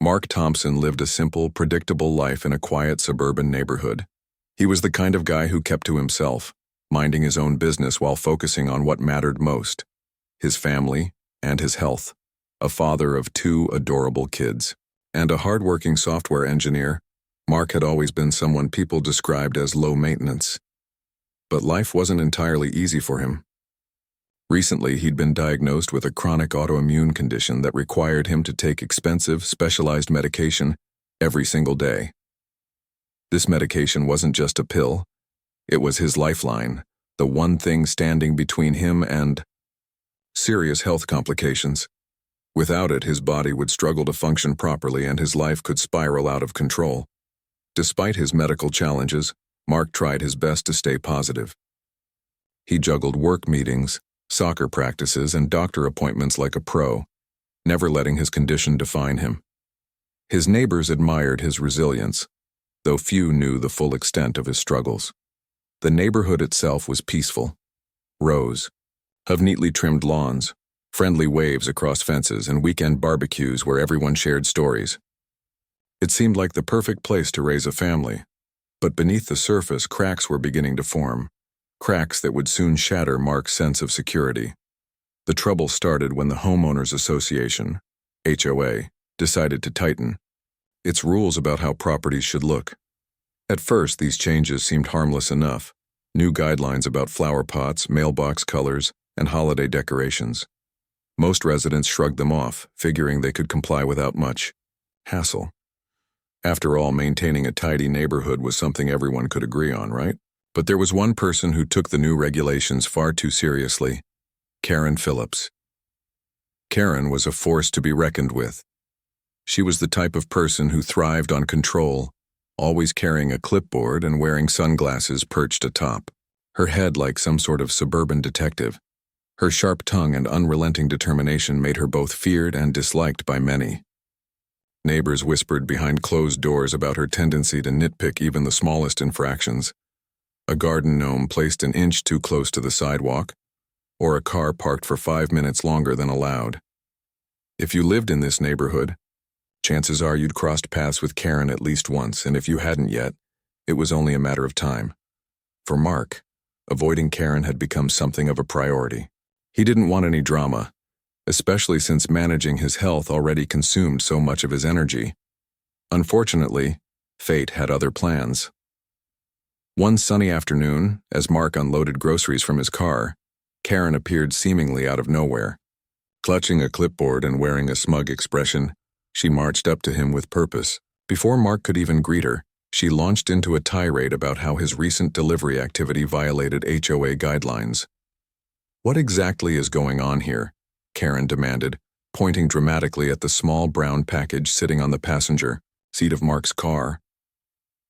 Mark Thompson lived a simple, predictable life in a quiet suburban neighborhood. He was the kind of guy who kept to himself, minding his own business while focusing on what mattered most: his family and his health. A father of 2 adorable kids, and a hardworking software engineer, Mark had always been someone people described as low maintenance. But life wasn't entirely easy for him. Recently, he'd been diagnosed with a chronic autoimmune condition that required him to take expensive, specialized medication every single day. This medication wasn't just a pill. It was his lifeline, the one thing standing between him and serious health complications. Without it, his body would struggle to function properly and his life could spiral out of control. Despite his medical challenges, Mark tried his best to stay positive. He juggled work meetings, soccer practices, and doctor appointments like a pro, never letting his condition define him. His neighbors admired his resilience, though few knew the full extent of his struggles. The neighborhood itself was peaceful. Rows of neatly trimmed lawns, friendly waves across fences, and weekend barbecues where everyone shared stories. It seemed like the perfect place to raise a family, but beneath the surface, cracks were beginning to form, cracks that would soon shatter Mark's sense of security. The trouble started when the Homeowners Association, HOA, decided to tighten its rules about how properties should look. At first, these changes seemed harmless enough: new guidelines about flower pots, mailbox colors, and holiday decorations. Most residents shrugged them off, figuring they could comply without much hassle. After all, maintaining a tidy neighborhood was something everyone could agree on, right? But there was one person who took the new regulations far too seriously: Karen Phillips. Karen was a force to be reckoned with. She was the type of person who thrived on control, always carrying a clipboard and wearing sunglasses perched atop her head like some sort of suburban detective. Her sharp tongue and unrelenting determination made her both feared and disliked by many. Neighbors whispered behind closed doors about her tendency to nitpick even the smallest infractions: a garden gnome placed an inch too close to the sidewalk, or a car parked for 5 minutes longer than allowed. If you lived in this neighborhood, chances are you'd crossed paths with Karen at least once, and if you hadn't yet, it was only a matter of time. For Mark, avoiding Karen had become something of a priority. He didn't want any drama, especially since managing his health already consumed so much of his energy. Unfortunately, fate had other plans. One sunny afternoon, as Mark unloaded groceries from his car, Karen appeared seemingly out of nowhere. Clutching a clipboard and wearing a smug expression, she marched up to him with purpose. Before Mark could even greet her, she launched into a tirade about how his recent delivery activity violated HOA guidelines. "What exactly is going on here?" Karen demanded, pointing dramatically at the small brown package sitting on the passenger seat of Mark's car.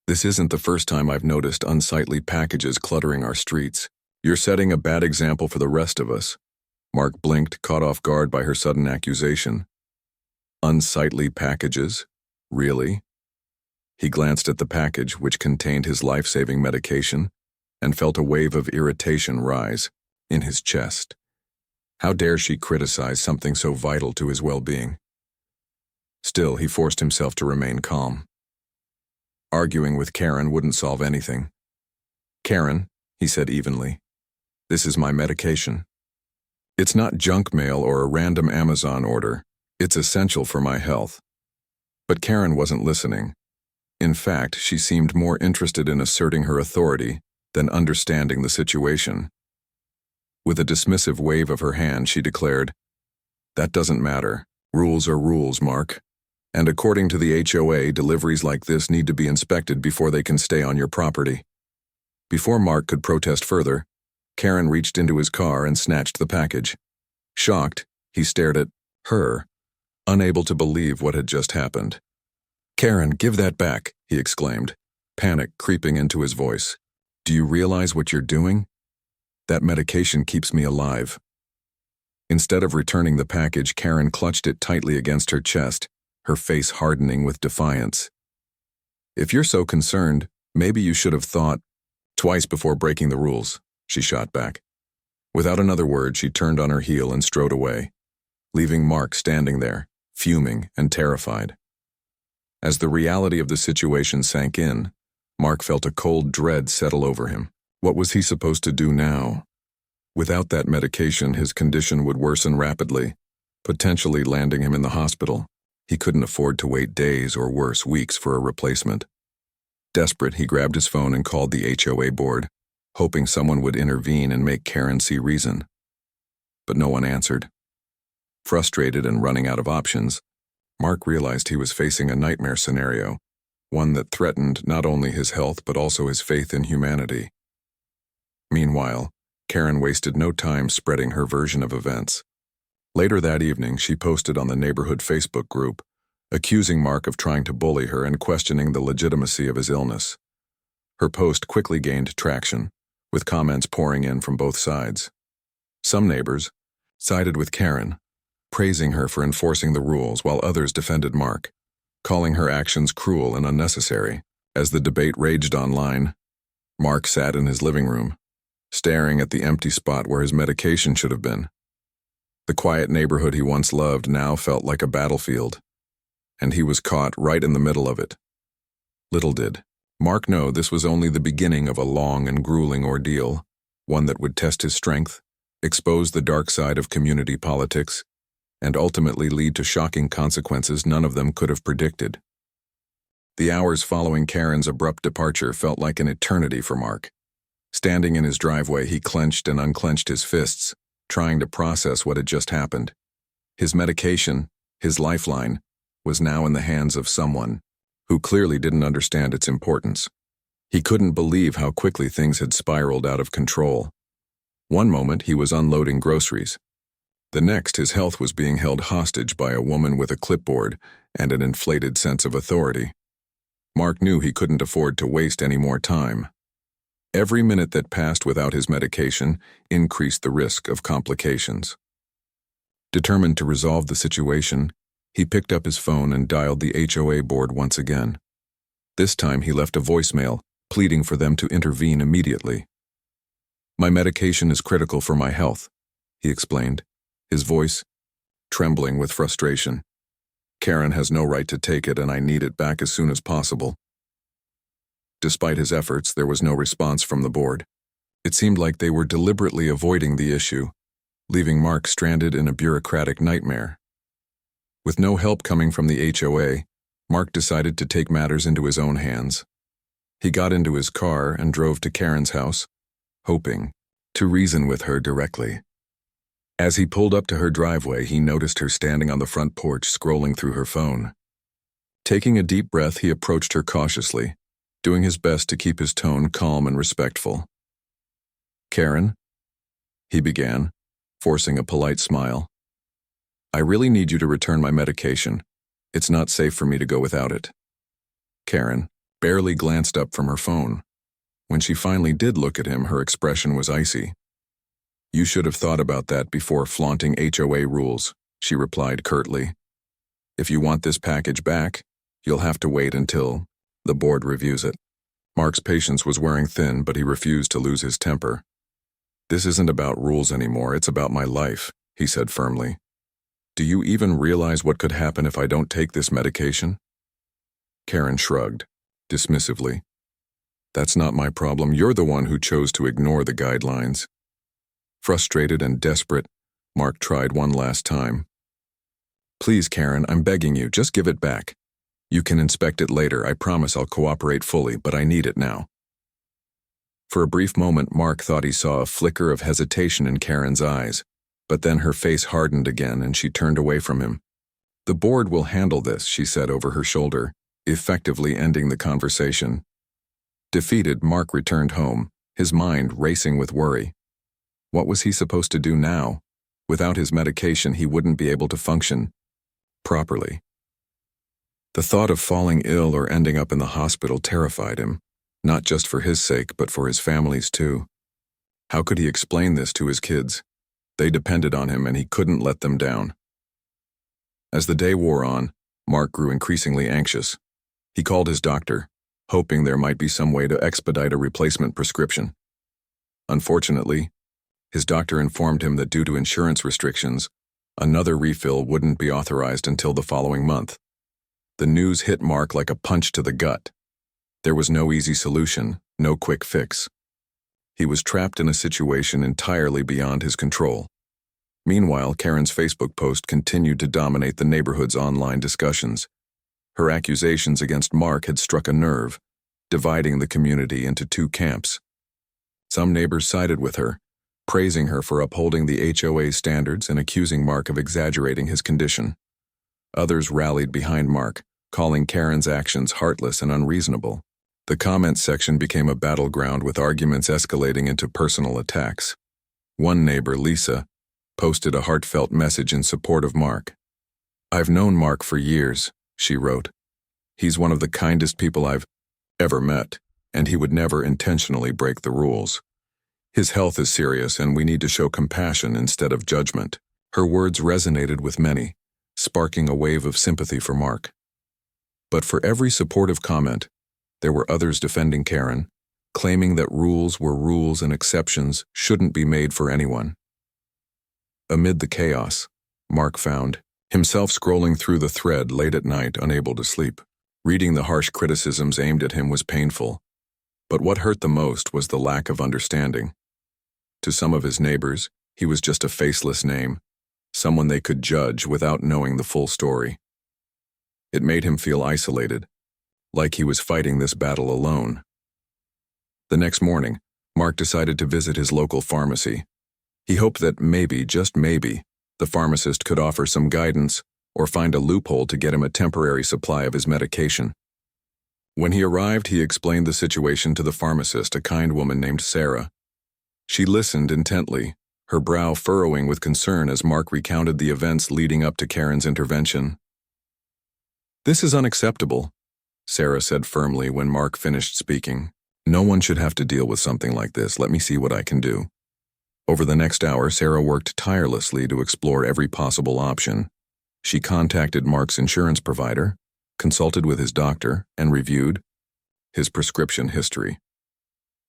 "This isn't the first time I've noticed unsightly packages cluttering our streets. You're setting a bad example for the rest of us." Mark blinked, caught off guard by her sudden accusation. Unsightly packages? Really? He glanced at the package, which contained his life-saving medication, and felt a wave of irritation rise in his chest. How dare she criticize something so vital to his well-being? Still, he forced himself to remain calm. Arguing with Karen wouldn't solve anything. "Karen," he said evenly, "this is my medication. It's not junk mail or a random Amazon order. It's essential for my health." But Karen wasn't listening. In fact, she seemed more interested in asserting her authority than understanding the situation. With a dismissive wave of her hand, she declared, "That doesn't matter. Rules are rules, Mark. And according to the HOA, deliveries like this need to be inspected before they can stay on your property." Before Mark could protest further, Karen reached into his car and snatched the package. Shocked, he stared at her, unable to believe what had just happened. "Karen, give that back," he exclaimed, panic creeping into his voice. "Do you realize what you're doing? That medication keeps me alive." Instead of returning the package, Karen clutched it tightly against her chest, her face hardening with defiance. "If you're so concerned, maybe you should have thought twice before breaking the rules," she shot back. Without another word, she turned on her heel and strode away, leaving Mark standing there, fuming and terrified. As the reality of the situation sank in, Mark felt a cold dread settle over him. What was he supposed to do now? Without that medication, his condition would worsen rapidly, potentially landing him in the hospital. He couldn't afford to wait days or worse, weeks for a replacement. Desperate, he grabbed his phone and called the HOA board, hoping someone would intervene and make Karen see reason. But no one answered. Frustrated and running out of options, Mark realized he was facing a nightmare scenario, one that threatened not only his health but also his faith in humanity. Meanwhile, Karen wasted no time spreading her version of events. Later that evening, she posted on the neighborhood Facebook group, accusing Mark of trying to bully her and questioning the legitimacy of his illness. Her post quickly gained traction, with comments pouring in from both sides. Some neighbors sided with Karen, praising her for enforcing the rules, while others defended Mark, calling her actions cruel and unnecessary. As the debate raged online, Mark sat in his living room, staring at the empty spot where his medication should have been. The quiet neighborhood he once loved now felt like a battlefield, and he was caught right in the middle of it. Little did Mark know this was only the beginning of a long and grueling ordeal, one that would test his strength, expose the dark side of community politics, and ultimately lead to shocking consequences none of them could have predicted. The hours following Karen's abrupt departure felt like an eternity for Mark. Standing in his driveway, he clenched and unclenched his fists, trying to process what had just happened. His medication, his lifeline, was now in the hands of someone who clearly didn't understand its importance. He couldn't believe how quickly things had spiraled out of control. One moment, he was unloading groceries. The next, his health was being held hostage by a woman with a clipboard and an inflated sense of authority. Mark knew he couldn't afford to waste any more time. Every minute that passed without his medication increased the risk of complications. Determined to resolve the situation, he picked up his phone and dialed the HOA board once again. This time he left a voicemail, pleading for them to intervene immediately. "My medication is critical for my health," he explained, his voice trembling with frustration. "Karen has no right to take it, and I need it back as soon as possible." Despite his efforts, there was no response from the board. It seemed like they were deliberately avoiding the issue, leaving Mark stranded in a bureaucratic nightmare. With no help coming from the HOA, Mark decided to take matters into his own hands. He got into his car and drove to Karen's house, hoping to reason with her directly. As he pulled up to her driveway, he noticed her standing on the front porch scrolling through her phone. Taking a deep breath, he approached her cautiously, doing his best to keep his tone calm and respectful. "Karen," he began, forcing a polite smile. "I really need you to return my medication. It's not safe for me to go without it." Karen barely glanced up from her phone. When she finally did look at him, her expression was icy. "You should have thought about that before flaunting HOA rules," she replied curtly. "If you want this package back, you'll have to wait until the board reviews it." Mark's patience was wearing thin, but he refused to lose his temper. "This isn't about rules anymore, it's about my life," he said firmly. "Do you even realize what could happen if I don't take this medication?" Karen shrugged, dismissively. "That's not my problem. You're the one who chose to ignore the guidelines." Frustrated and desperate, Mark tried one last time. "Please, Karen, I'm begging you, just give it back. You can inspect it later. I promise I'll cooperate fully, but I need it now." For a brief moment, Mark thought he saw a flicker of hesitation in Karen's eyes, but then her face hardened again and she turned away from him. "The board will handle this," she said over her shoulder, effectively ending the conversation. Defeated, Mark returned home, his mind racing with worry. What was he supposed to do now? Without his medication, he wouldn't be able to function properly. The thought of falling ill or ending up in the hospital terrified him, not just for his sake, but for his family's too. How could he explain this to his kids? They depended on him and he couldn't let them down. As the day wore on, Mark grew increasingly anxious. He called his doctor, hoping there might be some way to expedite a replacement prescription. Unfortunately, his doctor informed him that due to insurance restrictions, another refill wouldn't be authorized until the following month. The news hit Mark like a punch to the gut. There was no easy solution, no quick fix. He was trapped in a situation entirely beyond his control. Meanwhile, Karen's Facebook post continued to dominate the neighborhood's online discussions. Her accusations against Mark had struck a nerve, dividing the community into two camps. Some neighbors sided with her, praising her for upholding the HOA standards and accusing Mark of exaggerating his condition. Others rallied behind Mark, calling Karen's actions heartless and unreasonable. The comments section became a battleground with arguments escalating into personal attacks. One neighbor, Lisa, posted a heartfelt message in support of Mark. "I've known Mark for years," she wrote. "He's one of the kindest people I've ever met, and he would never intentionally break the rules. His health is serious and we need to show compassion instead of judgment." Her words resonated with many, sparking a wave of sympathy for Mark. But for every supportive comment, there were others defending Karen, claiming that rules were rules and exceptions shouldn't be made for anyone. Amid the chaos, Mark found himself scrolling through the thread late at night, unable to sleep. Reading the harsh criticisms aimed at him was painful, but what hurt the most was the lack of understanding. To some of his neighbors, he was just a faceless name, someone they could judge without knowing the full story. It made him feel isolated, like he was fighting this battle alone. The next morning, Mark decided to visit his local pharmacy. He hoped that maybe, just maybe, the pharmacist could offer some guidance or find a loophole to get him a temporary supply of his medication. When he arrived, he explained the situation to the pharmacist, a kind woman named Sarah. She listened intently, her brow furrowing with concern as Mark recounted the events leading up to Karen's intervention. "This is unacceptable," Sarah said firmly when Mark finished speaking. "No one should have to deal with something like this. Let me see what I can do." Over the next hour, Sarah worked tirelessly to explore every possible option. She contacted Mark's insurance provider, consulted with his doctor, and reviewed his prescription history.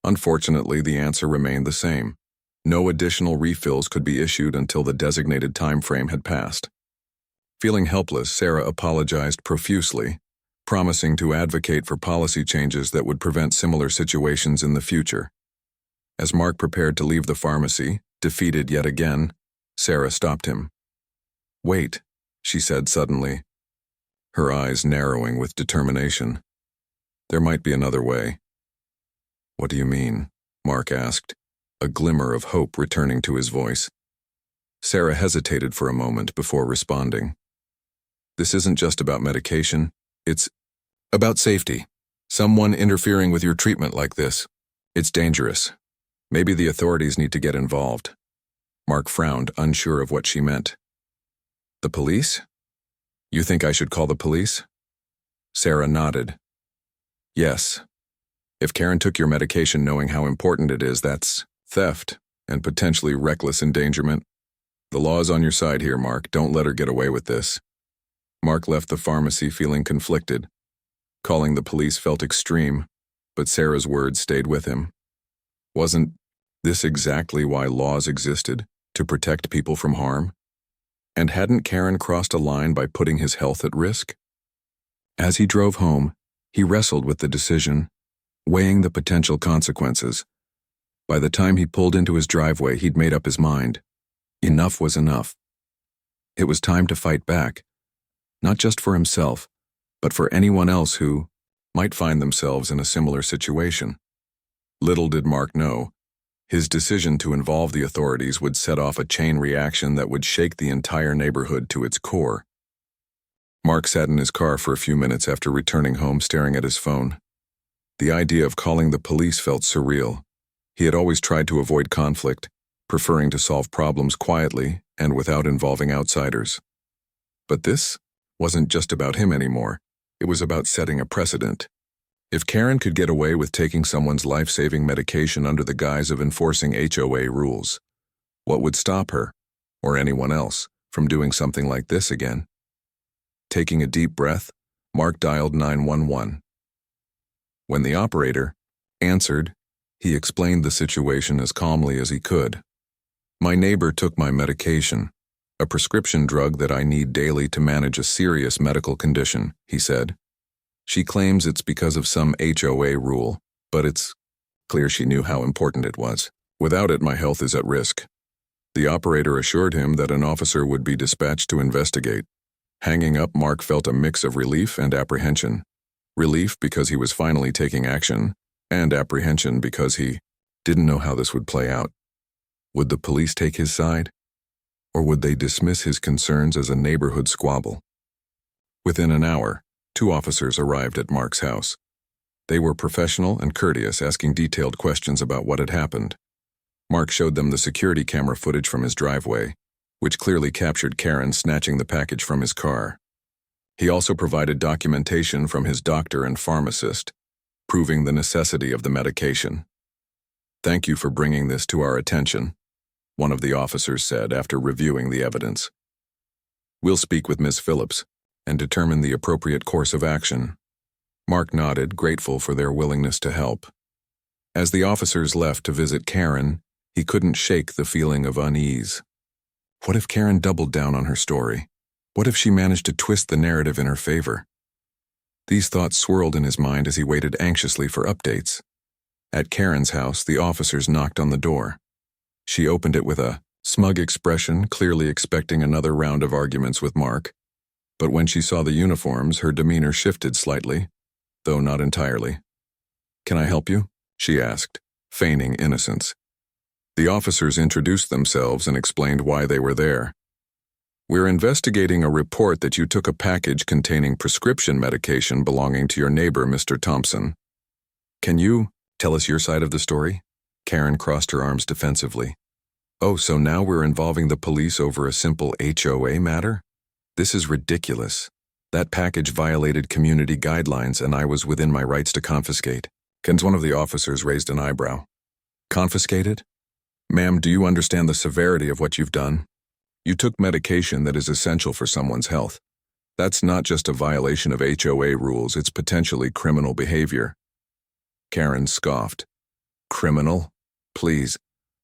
Unfortunately, the answer remained the same. No additional refills could be issued until the designated time frame had passed. Feeling helpless, Sarah apologized profusely, promising to advocate for policy changes that would prevent similar situations in the future. As Mark prepared to leave the pharmacy, defeated yet again, Sarah stopped him. "Wait," she said suddenly, her eyes narrowing with determination. "There might be another way." "What do you mean?" Mark asked, a glimmer of hope returning to his voice. Sarah hesitated for a moment before responding. "This isn't just about medication, it's about safety. Someone interfering with your treatment like this, it's dangerous. Maybe the authorities need to get involved." Mark frowned, unsure of what she meant. "The police? You think I should call the police?" Sarah nodded. "Yes. If Karen took your medication knowing how important it is, that's theft and potentially reckless endangerment. The law is on your side here, Mark. Don't let her get away with this." Mark left the pharmacy feeling conflicted. Calling the police felt extreme, but Sarah's words stayed with him. Wasn't this exactly why laws existed, to protect people from harm? And hadn't Karen crossed a line by putting his health at risk? As he drove home, he wrestled with the decision, weighing the potential consequences. By the time he pulled into his driveway, he'd made up his mind. Enough was enough. It was time to fight back, not just for himself, but for anyone else who might find themselves in a similar situation. Little did Mark know, his decision to involve the authorities would set off a chain reaction that would shake the entire neighborhood to its core. Mark sat in his car for a few minutes after returning home, staring at his phone. The idea of calling the police felt surreal. He had always tried to avoid conflict, preferring to solve problems quietly and without involving outsiders. But this wasn't just about him anymore. It was about setting a precedent. If Karen could get away with taking someone's life-saving medication under the guise of enforcing HOA rules, what would stop her, or anyone else, from doing something like this again? Taking a deep breath, Mark dialed 911. When the operator answered, he explained the situation as calmly as he could. "My neighbor took my medication. A prescription drug that I need daily to manage a serious medical condition, he said. She claims it's because of some HOA rule, but it's clear she knew how important it was. Without it, my health is at risk. The operator assured him that an officer would be dispatched to investigate. Hanging up, Mark felt a mix of relief and apprehension. Relief because he was finally taking action, and apprehension because he didn't know how this would play out. Would the police take his side? Or would they dismiss his concerns as a neighborhood squabble? Within an hour, 2 officers arrived at Mark's house. They were professional and courteous, asking detailed questions about what had happened. Mark showed them the security camera footage from his driveway, which clearly captured Karen snatching the package from his car. He also provided documentation from his doctor and pharmacist, proving the necessity of the medication. "Thank you for bringing this to our attention," one of the officers said after reviewing the evidence. "We'll speak with Ms. Phillips and determine the appropriate course of action." Mark nodded, grateful for their willingness to help. As the officers left to visit Karen, he couldn't shake the feeling of unease. What if Karen doubled down on her story? What if she managed to twist the narrative in her favor? These thoughts swirled in his mind as he waited anxiously for updates. At Karen's house, the officers knocked on the door. She opened it with a smug expression, clearly expecting another round of arguments with Mark. But when she saw the uniforms, her demeanor shifted slightly, though not entirely. "Can I help you?" she asked, feigning innocence. The officers introduced themselves and explained why they were there. "We're investigating a report that you took a package containing prescription medication belonging to your neighbor, Mr. Thompson. Can you tell us your side of the story?" Karen crossed her arms defensively. "Oh, so now we're involving the police over a simple HOA matter? This is ridiculous. That package violated community guidelines and I was within my rights to confiscate." One of the officers raised an eyebrow. "Confiscated? Ma'am, do you understand the severity of what you've done? You took medication that is essential for someone's health. That's not just a violation of HOA rules, it's potentially criminal behavior." Karen scoffed. "Criminal? Please,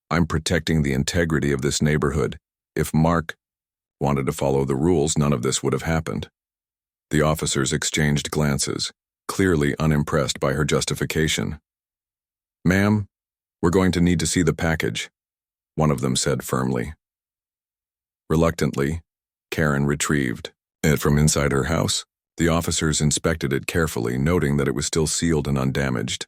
I'm protecting the integrity of this neighborhood. If Mark wanted to follow the rules, none of this would have happened." The officers exchanged glances, clearly unimpressed by her justification. "Ma'am, we're going to need to see the package," one of them said firmly. Reluctantly, Karen retrieved it from inside her house. The officers inspected it carefully, noting that it was still sealed and undamaged.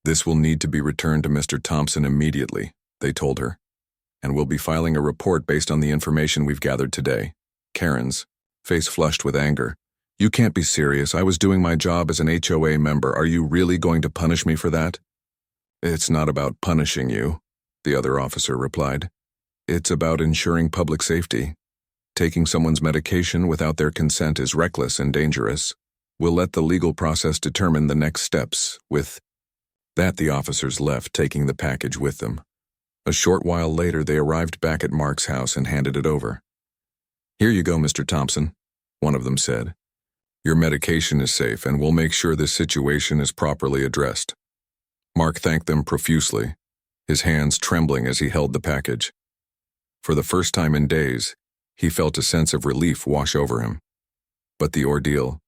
"This will need to be returned to Mr. Thompson immediately," they told her, "and we'll be filing a report based on the information we've gathered today." Karen's face flushed with anger. "You can't be serious. I was doing my job as an HOA member. Are you really going to punish me for that?" "It's not about punishing you," the other officer replied. "It's about ensuring public safety. Taking someone's medication without their consent is reckless and dangerous. We'll let the legal process determine the next steps." With that, the officers left, taking the package with them. A short while later, they arrived back at Mark's house and handed it over. "Here you go, Mr. Thompson," one of them said. "Your medication is safe, and we'll make sure this situation is properly addressed." Mark thanked them profusely, his hands trembling as he held the package. For the first time in days, he felt a sense of relief wash over him. But the ordeal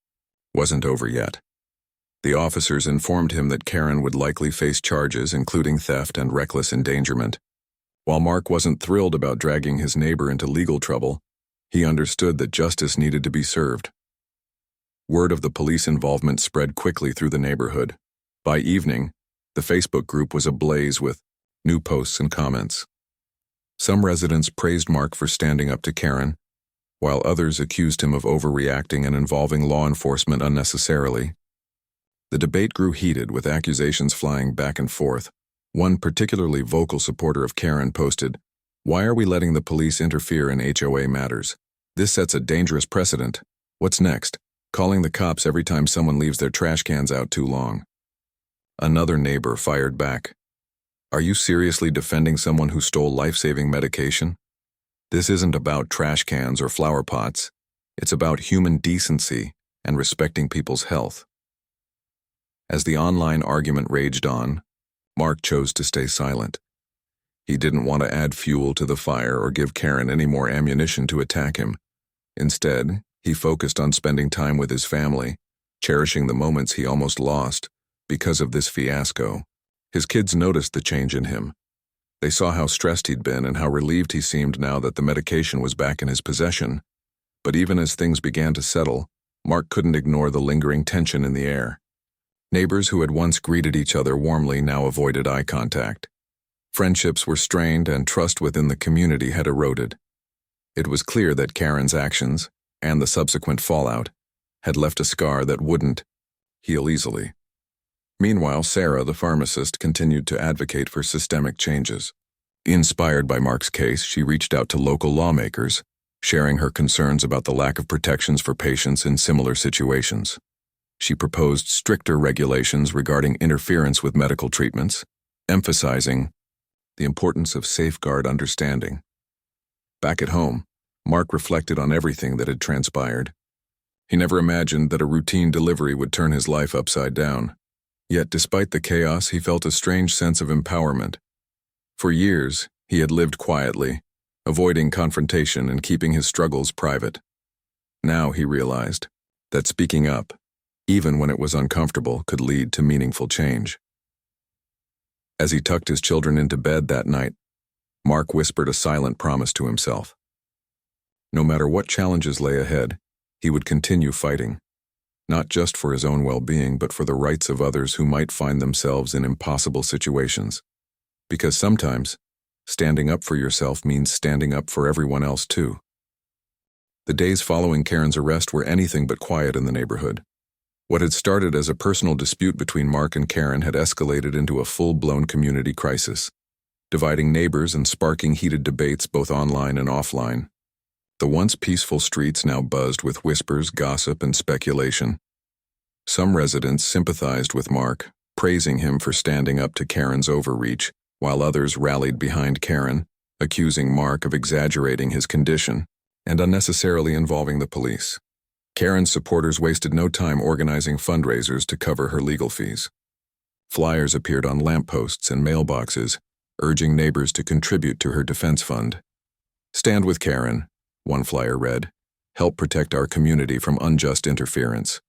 wasn't over yet. The officers informed him that Karen would likely face charges, including theft and reckless endangerment. While Mark wasn't thrilled about dragging his neighbor into legal trouble, he understood that justice needed to be served. Word of the police involvement spread quickly through the neighborhood. By evening, the Facebook group was ablaze with new posts and comments. Some residents praised Mark for standing up to Karen, while others accused him of overreacting and involving law enforcement unnecessarily. The debate grew heated, with accusations flying back and forth. One particularly vocal supporter of Karen posted, "Why are we letting the police interfere in HOA matters? This sets a dangerous precedent. What's next? Calling the cops every time someone leaves their trash cans out too long." Another neighbor fired back, "Are you seriously defending someone who stole life-saving medication? This isn't about trash cans or flower pots. It's about human decency and respecting people's health." As the online argument raged on, Mark chose to stay silent. He didn't want to add fuel to the fire or give Karen any more ammunition to attack him. Instead, he focused on spending time with his family, cherishing the moments he almost lost because of this fiasco. His kids noticed the change in him. They saw how stressed he'd been and how relieved he seemed now that the medication was back in his possession. But even as things began to settle, Mark couldn't ignore the lingering tension in the air. Neighbors who had once greeted each other warmly now avoided eye contact. Friendships were strained and trust within the community had eroded. It was clear that Karen's actions, and the subsequent fallout, had left a scar that wouldn't heal easily. Meanwhile, Sarah, the pharmacist, continued to advocate for systemic changes. Inspired by Mark's case, she reached out to local lawmakers, sharing her concerns about the lack of protections for patients in similar situations. She proposed stricter regulations regarding interference with medical treatments, emphasizing the importance of safeguard understanding. Back at home, Mark reflected on everything that had transpired. He never imagined that a routine delivery would turn his life upside down. Yet despite the chaos, he felt a strange sense of empowerment. For years, he had lived quietly, avoiding confrontation and keeping his struggles private. Now he realized that speaking up, even when it was uncomfortable, could lead to meaningful change. As he tucked his children into bed that night, Mark whispered a silent promise to himself. No matter what challenges lay ahead, he would continue fighting, not just for his own well-being, but for the rights of others who might find themselves in impossible situations. Because sometimes, standing up for yourself means standing up for everyone else too. The days following Karen's arrest were anything but quiet in the neighborhood. What had started as a personal dispute between Mark and Karen had escalated into a full-blown community crisis, dividing neighbors and sparking heated debates both online and offline. The once peaceful streets now buzzed with whispers, gossip, and speculation. Some residents sympathized with Mark, praising him for standing up to Karen's overreach, while others rallied behind Karen, accusing Mark of exaggerating his condition and unnecessarily involving the police. Karen's supporters wasted no time organizing fundraisers to cover her legal fees. Flyers appeared on lampposts and mailboxes, urging neighbors to contribute to her defense fund. "Stand with Karen," one flyer read, "help protect our community from unjust interference."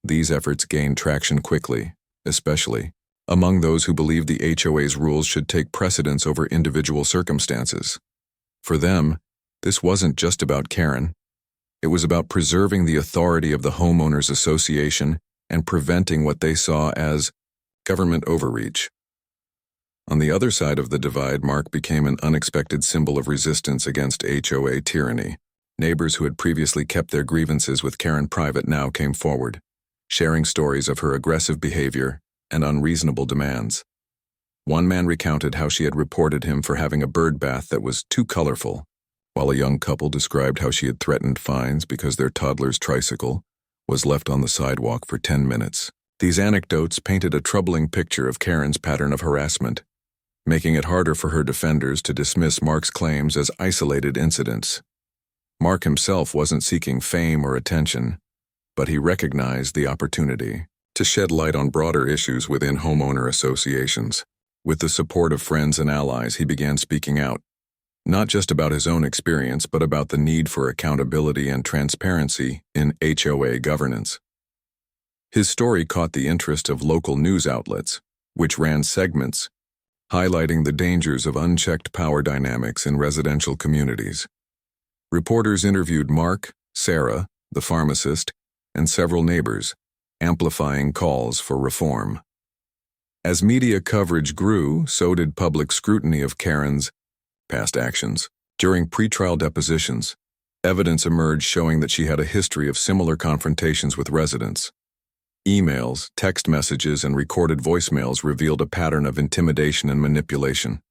These efforts gained traction quickly, especially among those who believed the HOA's rules should take precedence over individual circumstances. For them, this wasn't just about Karen. It was about preserving the authority of the homeowners association and preventing what they saw as government overreach. On the other side of the divide, Mark became an unexpected symbol of resistance against HOA tyranny. Neighbors who had previously kept their grievances with Karen private now came forward, sharing stories of her aggressive behavior and unreasonable demands. One man recounted how she had reported him for having a bird bath that was too colorful, while a young couple described how she had threatened fines because their toddler's tricycle was left on the sidewalk for 10 minutes. These anecdotes painted a troubling picture of Karen's pattern of harassment, making it harder for her defenders to dismiss Mark's claims as isolated incidents. Mark himself wasn't seeking fame or attention, but he recognized the opportunity to shed light on broader issues within homeowner associations. With the support of friends and allies, he began speaking out, not just about his own experience, but about the need for accountability and transparency in HOA governance. His story caught the interest of local news outlets, which ran segments highlighting the dangers of unchecked power dynamics in residential communities. Reporters interviewed Mark, Sarah, the pharmacist, and several neighbors, amplifying calls for reform. As media coverage grew, so did public scrutiny of Karen's past actions. During pretrial depositions, evidence emerged showing that she had a history of similar confrontations with residents. Emails, text messages, and recorded voicemails revealed a pattern of intimidation and manipulation.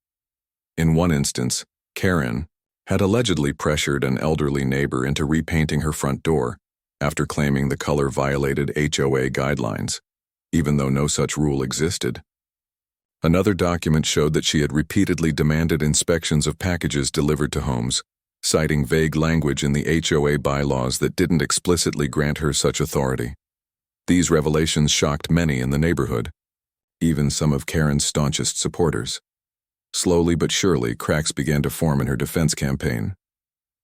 In one instance, Karen had allegedly pressured an elderly neighbor into repainting her front door after claiming the color violated HOA guidelines, even though no such rule existed. Another document showed that she had repeatedly demanded inspections of packages delivered to homes, citing vague language in the HOA bylaws that didn't explicitly grant her such authority. These revelations shocked many in the neighborhood, even some of Karen's staunchest supporters. Slowly but surely, cracks began to form in her defense campaign.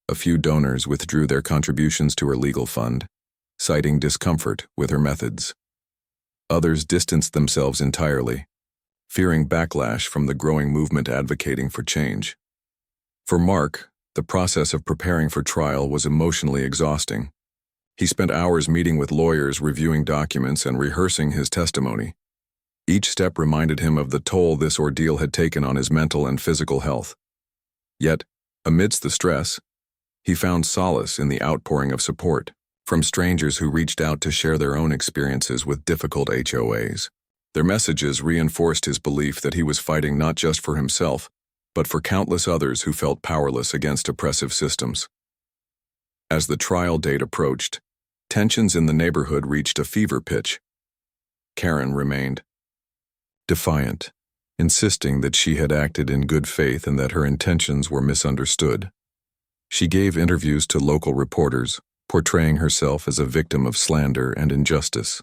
A few donors withdrew their contributions to her legal fund, citing discomfort with her methods. Others distanced themselves entirely, fearing backlash from the growing movement advocating for change. For Mark, the process of preparing for trial was emotionally exhausting. He spent hours meeting with lawyers, reviewing documents, and rehearsing his testimony. Each step reminded him of the toll this ordeal had taken on his mental and physical health. Yet, amidst the stress, he found solace in the outpouring of support from strangers who reached out to share their own experiences with difficult HOAs. Their messages reinforced his belief that he was fighting not just for himself, but for countless others who felt powerless against oppressive systems. As the trial date approached, tensions in the neighborhood reached a fever pitch. Karen remained defiant, insisting that she had acted in good faith and that her intentions were misunderstood. She gave interviews to local reporters, portraying herself as a victim of slander and injustice.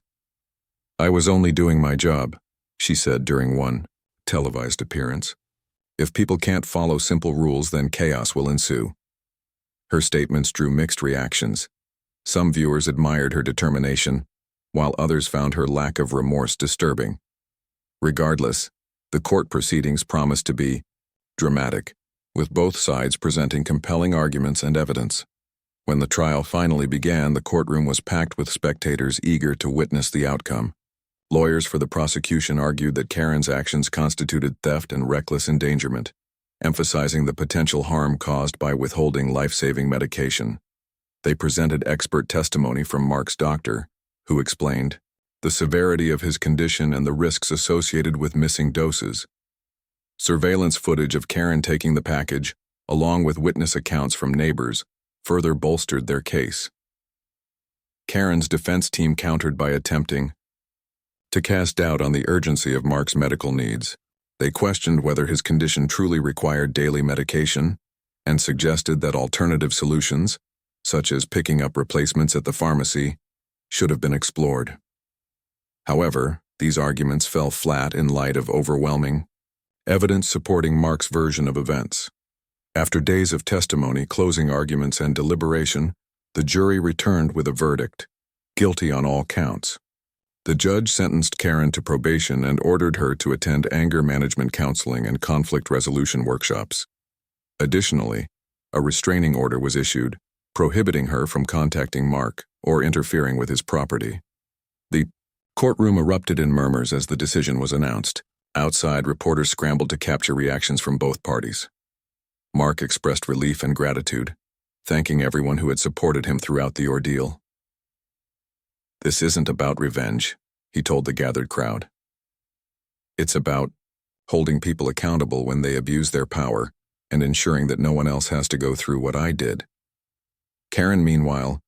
"I was only doing my job," she said during one televised appearance. "If people can't follow simple rules, then chaos will ensue." Her statements drew mixed reactions. Some viewers admired her determination, while others found her lack of remorse disturbing. Regardless, the court proceedings promised to be dramatic, with both sides presenting compelling arguments and evidence. When the trial finally began, the courtroom was packed with spectators eager to witness the outcome. Lawyers for the prosecution argued that Karen's actions constituted theft and reckless endangerment, emphasizing the potential harm caused by withholding life-saving medication. They presented expert testimony from Mark's doctor, who explained the severity of his condition and the risks associated with missing doses. Surveillance footage of Karen taking the package, along with witness accounts from neighbors, further bolstered their case. Karen's defense team countered by attempting to cast doubt on the urgency of Mark's medical needs. They questioned whether his condition truly required daily medication and suggested that alternative solutions, such as picking up replacements at the pharmacy, should have been explored. However, these arguments fell flat in light of overwhelming evidence supporting Mark's version of events. After days of testimony, closing arguments, and deliberation, the jury returned with a verdict: guilty on all counts. The judge sentenced Karen to probation and ordered her to attend anger management counseling and conflict resolution workshops. Additionally, a restraining order was issued, prohibiting her from contacting Mark or interfering with his property. The courtroom erupted in murmurs as the decision was announced. Outside, reporters scrambled to capture reactions from both parties. Mark expressed relief and gratitude, thanking everyone who had supported him throughout the ordeal. "This isn't about revenge," he told the gathered crowd. "It's about holding people accountable when they abuse their power and ensuring that no one else has to go through what I did." Karen, meanwhile,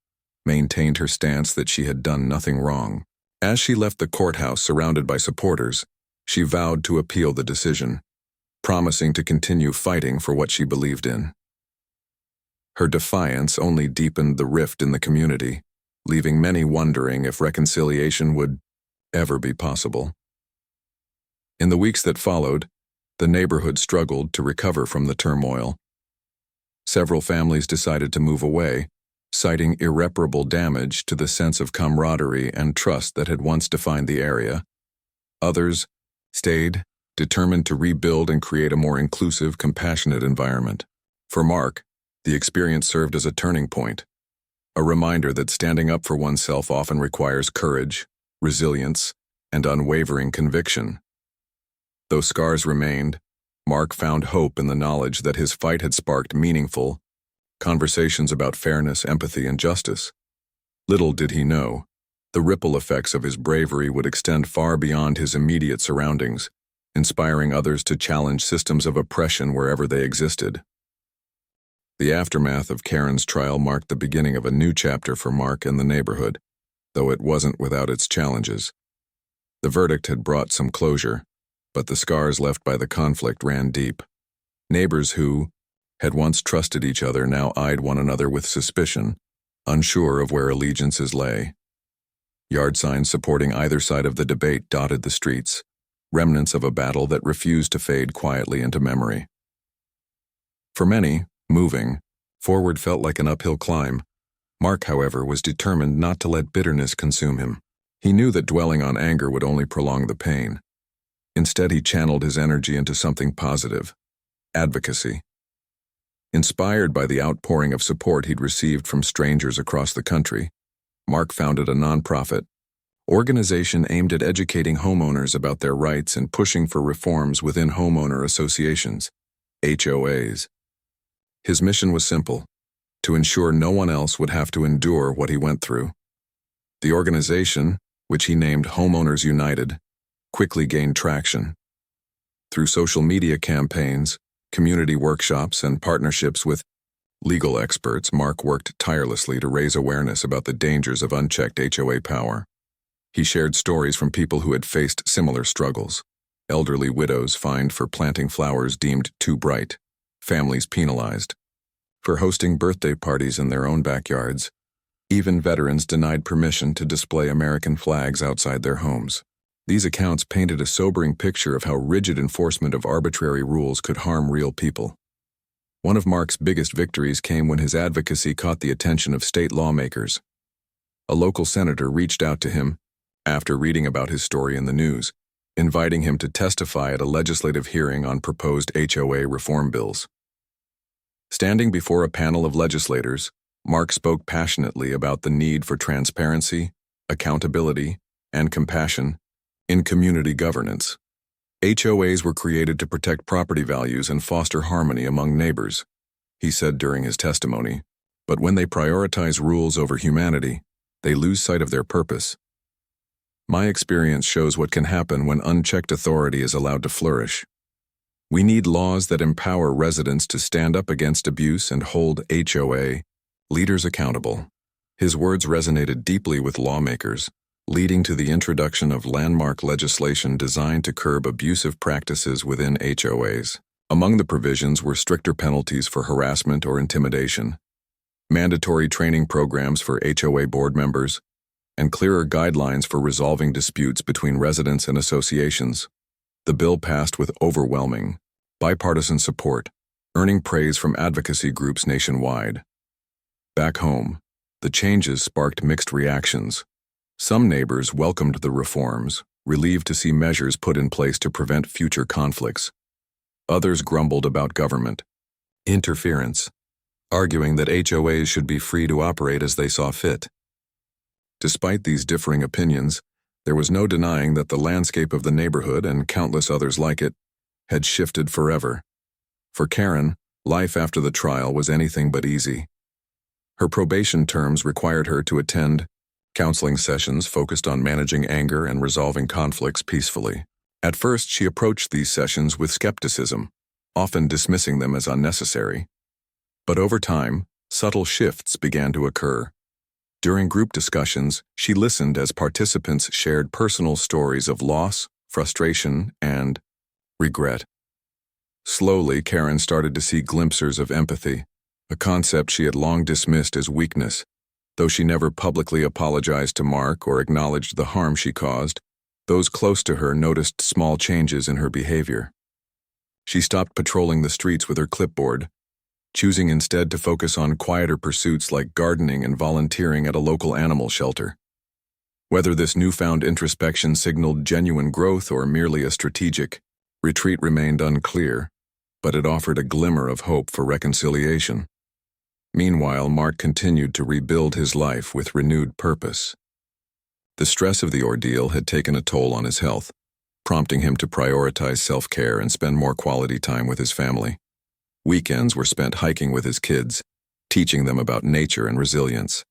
maintained her stance that she had done nothing wrong. As she left the courthouse surrounded by supporters, she vowed to appeal the decision, promising to continue fighting for what she believed in. Her defiance only deepened the rift in the community, leaving many wondering if reconciliation would ever be possible. In the weeks that followed, the neighborhood struggled to recover from the turmoil. Several families decided to move away, citing irreparable damage to the sense of camaraderie and trust that had once defined the area. Others stayed, determined to rebuild and create a more inclusive, compassionate environment. For Mark, the experience served as a turning point, a reminder that standing up for oneself often requires courage, resilience, and unwavering conviction. Though scars remained, Mark found hope in the knowledge that his fight had sparked meaningful conversations about fairness, empathy, and justice. Little did he know, the ripple effects of his bravery would extend far beyond his immediate surroundings, inspiring others to challenge systems of oppression wherever they existed. The aftermath of Karen's trial marked the beginning of a new chapter for Mark and the neighborhood, though it wasn't without its challenges. The verdict had brought some closure, but the scars left by the conflict ran deep. Neighbors who had once trusted each other now eyed one another with suspicion, unsure of where allegiances lay. Yard signs supporting either side of the debate dotted the streets, remnants of a battle that refused to fade quietly into memory. For many, moving forward felt like an uphill climb. Mark, however, was determined not to let bitterness consume him. He knew that dwelling on anger would only prolong the pain. Instead, he channeled his energy into something positive: advocacy. Inspired by the outpouring of support he'd received from strangers across the country, Mark founded a nonprofit organization aimed at educating homeowners about their rights and pushing for reforms within homeowner associations, HOAs. His mission was simple: to ensure no one else would have to endure what he went through. The organization, which he named Homeowners United, quickly gained traction. Through social media campaigns, community workshops, and partnerships with legal experts, Mark worked tirelessly to raise awareness about the dangers of unchecked HOA power. He shared stories from people who had faced similar struggles: elderly widows fined for planting flowers deemed too bright, families penalized for hosting birthday parties in their own backyards, even veterans denied permission to display American flags outside their homes. These accounts painted a sobering picture of how rigid enforcement of arbitrary rules could harm real people. One of Mark's biggest victories came when his advocacy caught the attention of state lawmakers. A local senator reached out to him, after reading about his story in the news, inviting him to testify at a legislative hearing on proposed HOA reform bills. Standing before a panel of legislators, Mark spoke passionately about the need for transparency, accountability, and compassion in community governance. HOAs were created to protect property values and foster harmony among neighbors, he said during his testimony, but when they prioritize rules over humanity, they lose sight of their purpose. My experience shows what can happen when unchecked authority is allowed to flourish. We need laws that empower residents to stand up against abuse and hold HOA leaders accountable. His words resonated deeply with lawmakers, leading to the introduction of landmark legislation designed to curb abusive practices within HOAs. Among the provisions were stricter penalties for harassment or intimidation, mandatory training programs for HOA board members, and clearer guidelines for resolving disputes between residents and associations. The bill passed with overwhelming, bipartisan support, earning praise from advocacy groups nationwide. Back home, the changes sparked mixed reactions. Some neighbors welcomed the reforms, relieved to see measures put in place to prevent future conflicts. Others grumbled about government interference, arguing that HOAs should be free to operate as they saw fit. Despite these differing opinions, there was no denying that the landscape of the neighborhood, and countless others like it, had shifted forever. For Karen, life after the trial was anything but easy. Her probation terms required her to attend counseling sessions focused on managing anger and resolving conflicts peacefully. At first, she approached these sessions with skepticism, often dismissing them as unnecessary. But over time, subtle shifts began to occur. During group discussions, she listened as participants shared personal stories of loss, frustration, and regret. Slowly, Karen started to see glimpses of empathy, a concept she had long dismissed as weakness. Though she never publicly apologized to Mark or acknowledged the harm she caused, those close to her noticed small changes in her behavior. She stopped patrolling the streets with her clipboard, choosing instead to focus on quieter pursuits like gardening and volunteering at a local animal shelter. Whether this newfound introspection signaled genuine growth or merely a strategic retreat remained unclear, but it offered a glimmer of hope for reconciliation. Meanwhile, Mark continued to rebuild his life with renewed purpose. The stress of the ordeal had taken a toll on his health, prompting him to prioritize self-care and spend more quality time with his family. Weekends were spent hiking with his kids, teaching them about nature and resilience.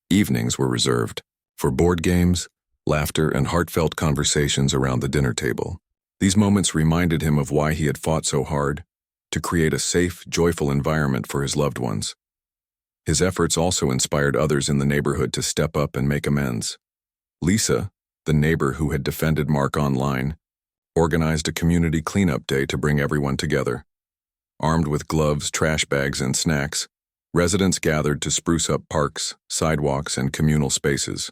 Evenings were reserved for board games, laughter, and heartfelt conversations around the dinner table. These moments reminded him of why he had fought so hard, to create a safe, joyful environment for his loved ones. His efforts also inspired others in the neighborhood to step up and make amends. Lisa, the neighbor who had defended Mark online, organized a community cleanup day to bring everyone together. Armed with gloves, trash bags, and snacks, residents gathered to spruce up parks, sidewalks, and communal spaces.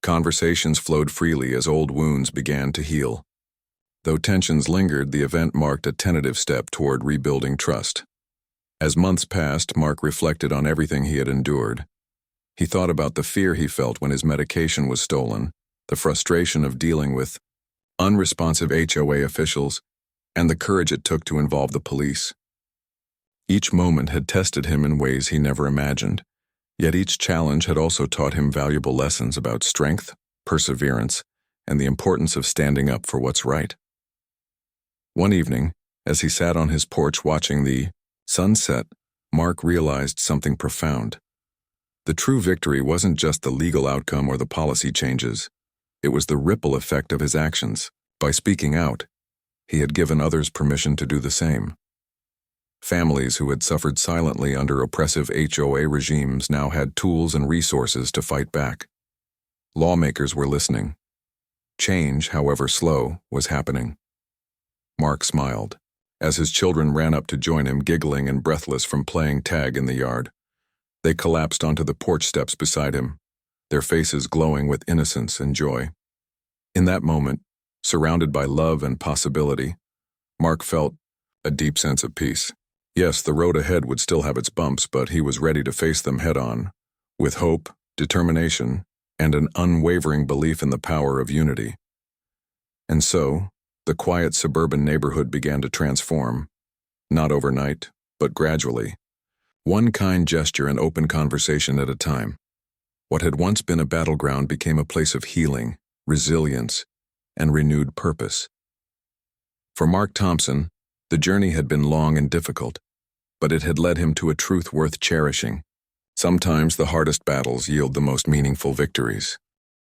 Conversations flowed freely as old wounds began to heal. Though tensions lingered, the event marked a tentative step toward rebuilding trust. As months passed, Mark reflected on everything he had endured. He thought about the fear he felt when his medication was stolen, the frustration of dealing with unresponsive HOA officials, and the courage it took to involve the police. Each moment had tested him in ways he never imagined, yet each challenge had also taught him valuable lessons about strength, perseverance, and the importance of standing up for what's right. One evening, as he sat on his porch watching the sunset, Mark realized something profound. The true victory wasn't just the legal outcome or the policy changes. It was the ripple effect of his actions. By speaking out, he had given others permission to do the same. Families who had suffered silently under oppressive HOA regimes now had tools and resources to fight back. Lawmakers were listening. Change, however slow, was happening. Mark smiled, as his children ran up to join him, giggling and breathless from playing tag in the yard. They collapsed onto the porch steps beside him, their faces glowing with innocence and joy. In that moment, surrounded by love and possibility, Mark felt a deep sense of peace. Yes, the road ahead would still have its bumps, but he was ready to face them head-on, with hope, determination, and an unwavering belief in the power of unity. And so, the quiet suburban neighborhood began to transform, not overnight, but gradually, one kind gesture and open conversation at a time. What had once been a battleground became a place of healing, resilience, and renewed purpose. For Mark Thompson, the journey had been long and difficult, but it had led him to a truth worth cherishing. Sometimes the hardest battles yield the most meaningful victories.